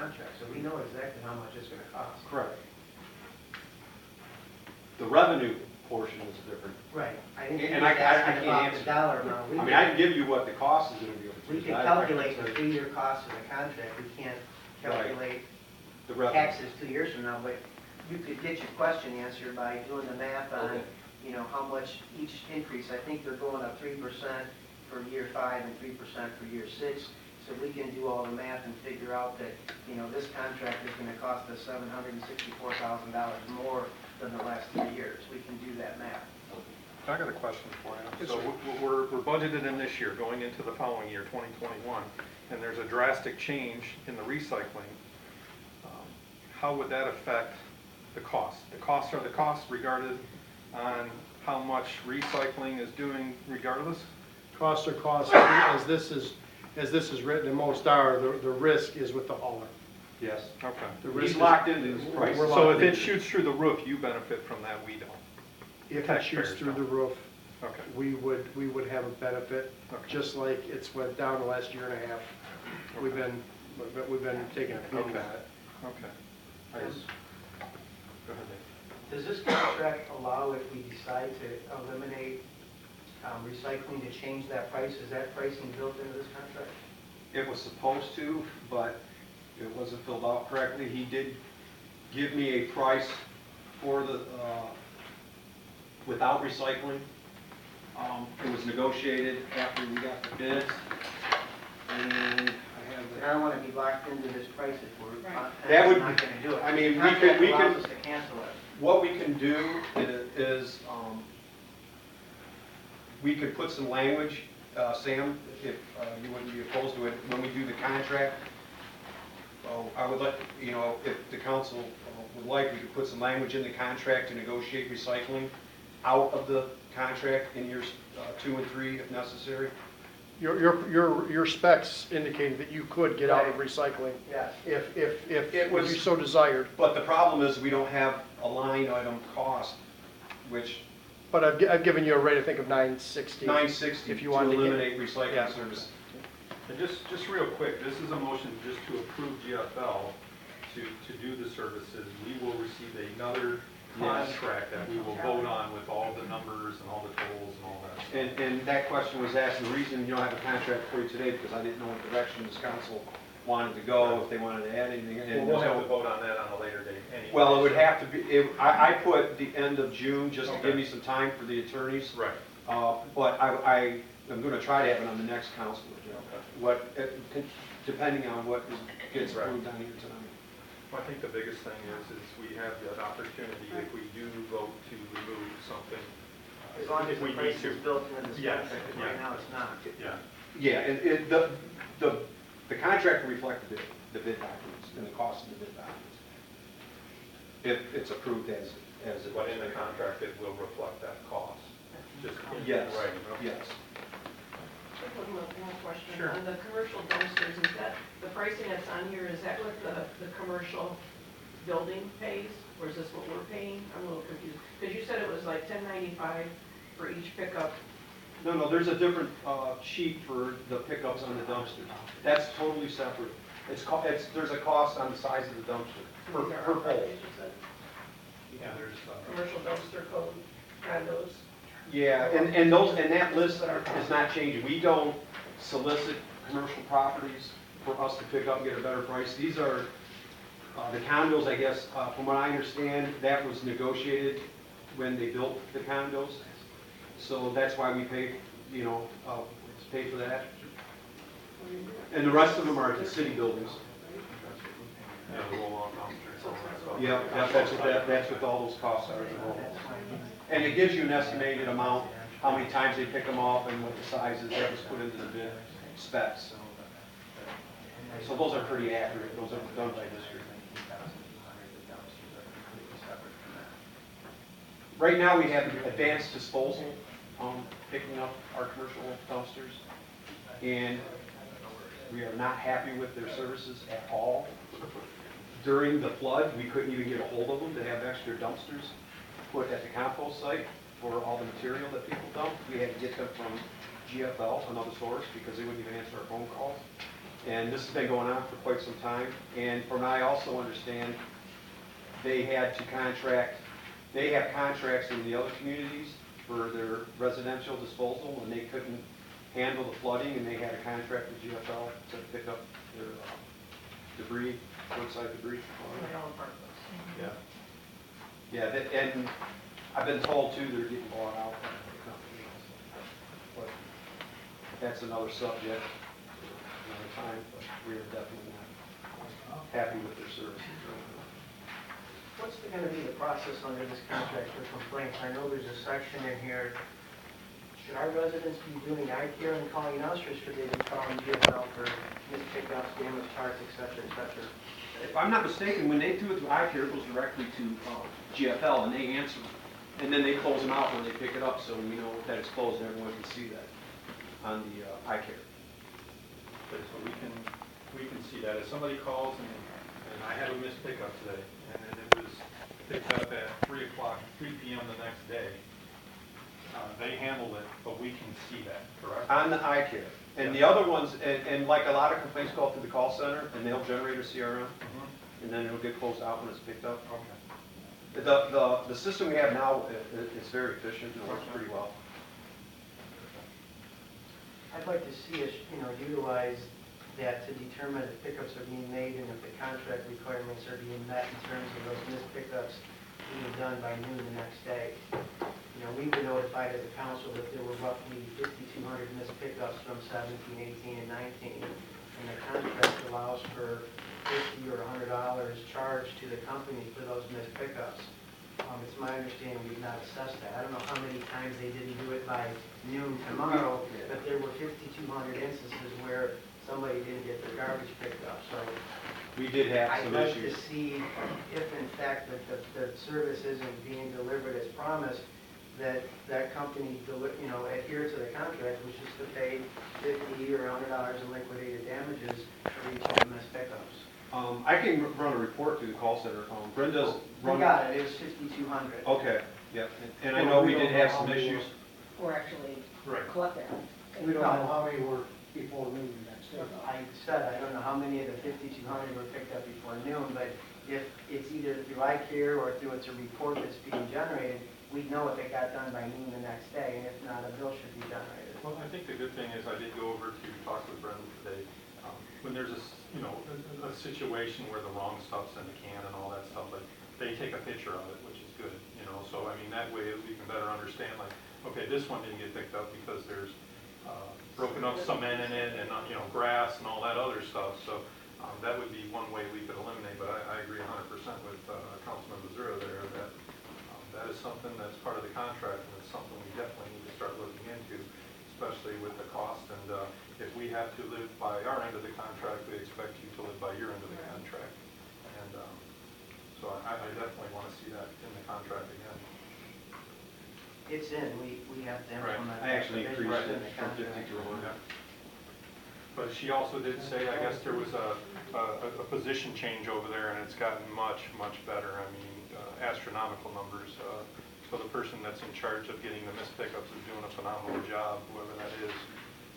contract, so we know exactly how much it's gonna cost. Correct. The revenue portion is different. Right. I think And you're I asking can't about answer. the dollar amount. I mean, I can give you what the cost is gonna be. We can calculate the 3-year cost of the contract, we can't calculate the revenue. taxes 2 years from now, but you could get your question answered by doing the math on, Okay. you know, how much each increase. I think they're going up 3% for year 5 and 3% for year 6. So we can do all the math and figure out that, you know, this contract is gonna cost us $764,000 more than the last 3 years. We can do that math. I got a question for you. So we're budgeted in this year, going into the following year, 2021, and there's a drastic change in the recycling. How would that affect the cost? The costs are the costs regarded on how much recycling is doing regardless? Costs are costs, as this is written, and most are, the risk is with the hauler. Yes. Okay. The He's risk is- locked into his price. We're So locked if it in. shoots through the roof, you benefit from that, we don't? If it Taxpayers shoots through don't. the roof, Okay. we would have a benefit, Okay. just like it's went down the last year and a half. We've been taking a beating on Okay. it. Okay. I just, go ahead, Dave. Does this contract allow, if we decide to eliminate recycling, to change that price? Is that pricing built into this contract? It was supposed to, but it wasn't filled out correctly. He did give me a price for the, without recycling. It was negotiated after we got the bids. And I have And the, I don't want to be locked into this price if we're That would not be- going to do it. I mean, The contract we allows could- us to cancel it. what we can do is, we could put some language, Sam, if you wouldn't be opposed to it, when we do the contract. I would like, you know, if the council would like, we could put some language in the contract to negotiate recycling out of the contract in years 2 and 3 if necessary. Your specs indicated that you could get out of Right. recycling Yes. if It was- you so desired. But the problem is we don't have a line item cost, which But I've given you a rate, I think, of $960. $960 If you to wanted to get- eliminate recycling Yeah. service. And just real quick, this is a motion just to approve GFL to do the services. We will receive another Yes. contract that we will vote on with all the numbers and all the totals and all that stuff. And that question was asked, and the reason you don't have a contract for you today, because I didn't know what direction this council wanted to go, if they wanted to add anything. Well, And we'll there's have no- to vote on that on a later date anyway. Well, it would so- have to be, I put the end of June, just to Okay. give me some time for the attorneys. Right. But I'm gonna try to have it on the next council agenda. Depending on what gets Right. approved on here tonight. Well, I think the biggest thing is we have that opportunity if we do vote to remove something. As long as if the we need price to. is built into this Yes, contract, 'cause yeah. right now it's not. Yeah. Yeah, and the contract will reflect the bid documents and the cost of the bid documents. If it's approved as it. But in the contract, it will reflect that cost. Just in Yes, writing, okay. yes. One more question. Sure. On the commercial dumpsters, is that, the pricing that's on here, is that what the commercial building pays? Or is this what we're paying? I'm a little confused. Because you said it was like $10.95 for each pickup. No, there's a different sheet for the pickups on the dumpster. That's totally separate. There's a cost on the size of the dumpster per These are pole. outright, you said? Yeah, there's, Commercial dumpster code, condos. Yeah, and that list is not changing. We don't solicit commercial properties for us to pick up and get a better price. These are the condos, I guess, from what I understand, that was negotiated when they built the condos. So that's why we pay, pay for that. And the rest of them are the city buildings. yeah, the roll-on dumpsters, all that stuff. Yeah, that's what all those costs are. And it gives you an estimated amount, how many times they pick them off and what the size is. That was put into the bid specs. So those are pretty accurate. Those are done by district. Right now, we have advanced disposal, picking up our commercial dumpsters. And we are not happy with their services at all. During the flood, we couldn't even get a hold of them to have extra dumpsters put at the compost site for all the material that people dump. We had to get them from GFL, another source, because they wouldn't even answer our phone calls. And this has been going on for quite some time. And from what I also understand, they had to contract, they have contracts in the other communities for their residential disposal, and they couldn't handle the flooding, and they had a contract with GFL to pick up their debris, roadside debris. Like all apartments. Yeah. Yeah, and I've been told too, they're getting bought out by the company. But that's another subject for another time, but we are definitely not happy with their services. What's going to be the process under this contract for complaints? I know there's a section in here. Should our residents be doing eye-care and calling us, or should they be calling GFL for missed pickups, damaged parts, et cetera, et cetera? If I'm not mistaken, when they do it through iCare, it goes directly to GFL, and they answer them. And then they close them out when they pick it up, so we know that it's closed, and everyone can see that on the iCare. Okay, so we can see that. If somebody calls and I have a missed pickup today, and then it was picked up at 3 p.m. the next day, they handle it, but we can see that, correct? On the iCare. And the other ones, and like a lot of complaints go through the call center, and they'll generate a CRM, and then it'll get closed out when it's picked up. Okay. The system we have now is very efficient, and it works pretty well. I'd like to see us, utilize that to determine if pickups are being made and if the contract requirements are being met in terms of those missed pickups being done by noon the next day. We were notified as a council that there were roughly 5,200 missed pickups from 17, 18, and 19. And the contract allows for $50 or $100 charged to the company for those missed pickups. It's my understanding we've not assessed that. I don't know how many times they didn't do it by noon tomorrow, but there were 5,200 instances where somebody didn't get their garbage picked up. So We did have I'd some like issues. to see if in fact that the service isn't being delivered as promised, that company adhere to the contract, which is to pay $50 or $100 in liquidated damages for each of the missed pickups. I can run a report to the call center. Brenda's We run. got it, it was 5,200. Okay, yeah, and I know we did have some issues. Or actually Right. collect that. We don't know how many were before noon the next day. I said, I don't know how many of the 5,200 were picked up before noon, but if it's either through iCare or through it's a report that's being generated, we'd know if it got done by noon the next day, and if not, a bill should be generated. Well, I think the good thing is I did go over to talk with Brendan today. When there's a situation where the wrong stuff's in the can and all that stuff, like, they take a picture of it, which is good, so I mean, that way we can better understand, like, okay, this one didn't get picked up because there's broken up cement in it and, grass and all that other stuff, so that would be one way we could eliminate, but I agree 100% with Councilman Mazura there, that that is something that's part of the contract, and it's something we definitely need to start looking into, especially with the cost, and if we have to live by our end of the contract, we expect you to live by your end of the contract, and so I definitely want to see that in the contract again. It's in, we have to Right. implement. I actually that increased provision it in the from contract. 50 to 100. But she also did say, I guess there was a position change over there, and it's gotten much, much better. I mean, astronomical numbers. So the person that's in charge of getting the missed pickups is doing a phenomenal job, whoever that is,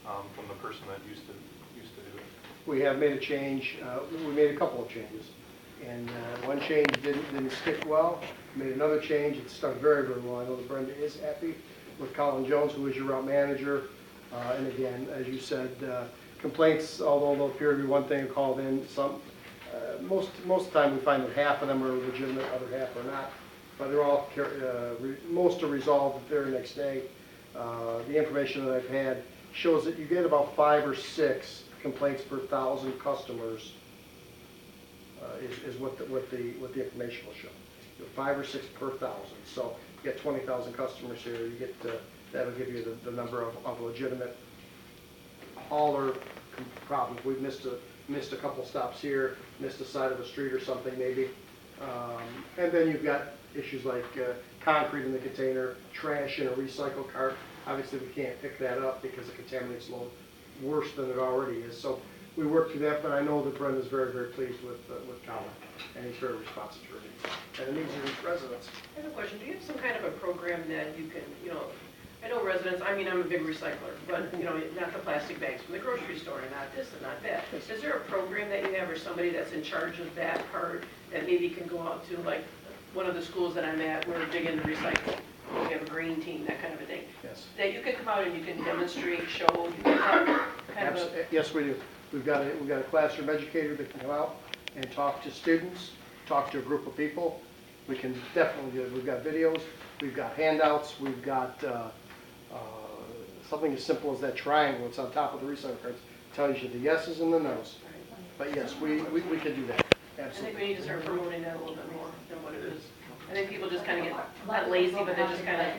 from the person that used to do it. We have made a change, we made a couple of changes. And one change didn't stick well, made another change, it stuck very, very well. I know that Brenda is happy with Colin Jones, who is your route manager. And again, as you said, complaints, although they'll appear to be one thing called in, most of the time we find that half of them are legitimate, other half are not. But they're all, most are resolved the very next day. The information that I've had shows that you get about 5 or 6 complaints per 1,000 customers. Is what the information will show. 5 or 6 per 1,000. So you get 20,000 customers here. You get that'll give you the number of legitimate hauler problems. We've missed a couple stops here, missed the side of a street or something maybe, and then you've got issues like concrete in the container, trash in a recycle cart. Obviously, we can't pick that up because the contaminate's load worse than it already is. So we work through that, but I know that Brenda's very, very pleased with Colin, and he's very responsive to her needs. And it means his residents. I have a question. Do you have some kind of a program that you can, I know residents, I mean, I'm a big recycler, but, you know, not the plastic bags from the grocery store, and not this and not that. Is there a program that you have, or somebody that's in charge of that part, that maybe can go out to, like, one of the schools that I'm at, we're big into recycling. We have a green team, that kind of a thing. Yes. That you can come out and you can demonstrate, show, you can have kind of a, Yes, we do. We've got a classroom educator that can come out and talk to students, talk to a group of people. We can definitely do it. We've got videos, we've got handouts, we've got something as simple as that triangle that's on top of the recycle cards. Tells you the yeses and the nos. But yes, we can do that, I think absolutely. we need to start promoting that a little bit more than what it is. I think people just kind of get, not lazy, but they just kind of, I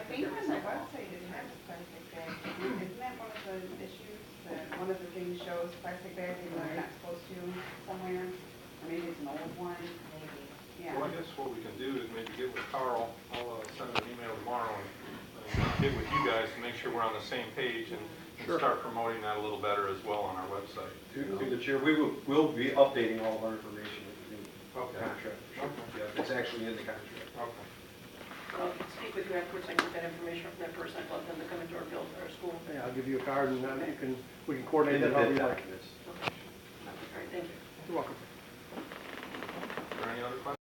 think on the website it has plastic bags. Isn't that one of the issues, that one of the things shows plastic bags even though you're not supposed to somewhere? Or maybe it's an old one? Yeah. Well, I guess what we can do is maybe get with Carl, I'll send an email tomorrow and get with you guys to make sure we're on the same page and Sure. start promoting that a little better as well on our website. Through the chair, we'll be updating all of our information in the Okay. contract. Okay. Yeah, it's actually in the contract. Okay. I'll speak with you afterwards, I can get that information from that person, I'd love them to come into our build, our school. Yeah, I'll give you a card and we can coordinate In the that however bid you like. documents. Okay. All right, thank you. You're welcome. Is there any other questions?